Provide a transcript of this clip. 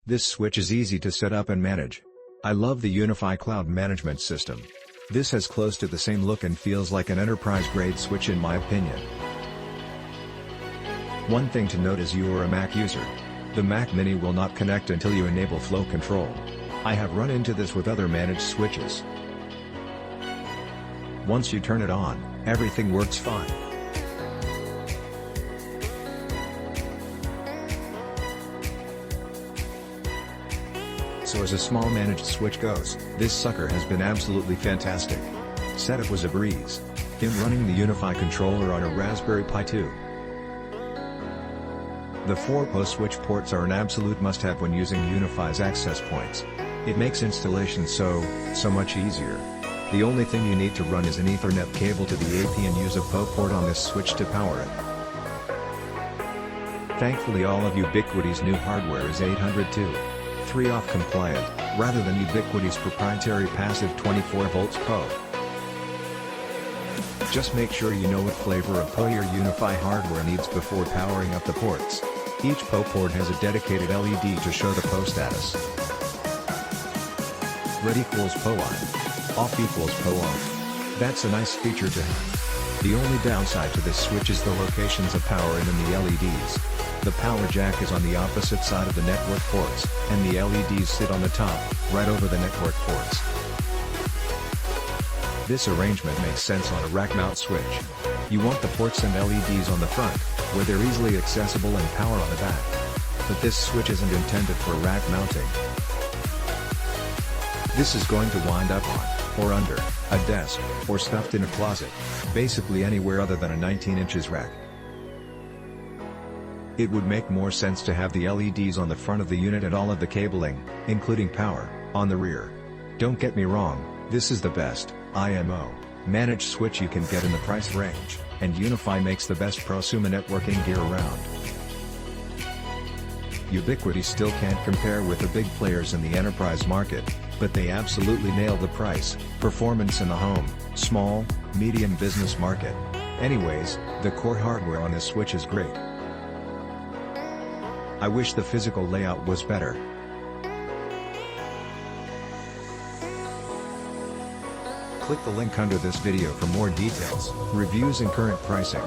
This switch is easy to set up and manage. I love the UniFi cloud management system. This has close to the same look and feels like an enterprise-grade switch in my opinion. One thing to note is you are a Mac user. The Mac Mini will not connect until you enable flow control. I have run into this with other managed switches. Once you turn it on, everything works fine. So as a small managed switch goes, this sucker has been absolutely fantastic. Setup was a breeze. In running the UniFi controller on a Raspberry Pi 2. The 4 PoE switch ports are an absolute must-have when using UniFi's access points. It makes installation so much easier. The only thing you need to run is an Ethernet cable to the AP and use a PoE port on this switch to power it. Thankfully all of Ubiquiti's new hardware is 802.3 off compliant, rather than Ubiquiti's proprietary passive 24V PoE. Just make sure you know what flavor of PoE your UniFi hardware needs before powering up the ports. Each PoE port has a dedicated LED to show the PoE status. Red equals PoE on. Off equals PoE off. That's a nice feature to have. The only downside to this switch is the locations of power in the LEDs. The power jack is on the opposite side of the network ports, and the LEDs sit on the top, right over the network ports. This arrangement makes sense on a rack mount switch. You want the ports and LEDs on the front, where they're easily accessible, and power on the back. But this switch isn't intended for rack mounting. This is going to wind up on, or under, a desk, or stuffed in a closet, basically anywhere other than a 19 inches rack. It would make more sense to have the LEDs on the front of the unit and all of the cabling, including power, on the rear. Don't get me wrong, this is the best IMO managed switch you can get in the price range, and UniFi makes the best prosumer networking gear around. Ubiquiti still can't compare with the big players in the enterprise market, but they absolutely nail the price, performance in the home, small, medium business market. Anyways, the core hardware on this switch is great. I wish the physical layout was better. Click the link under this video for more details, reviews and current pricing.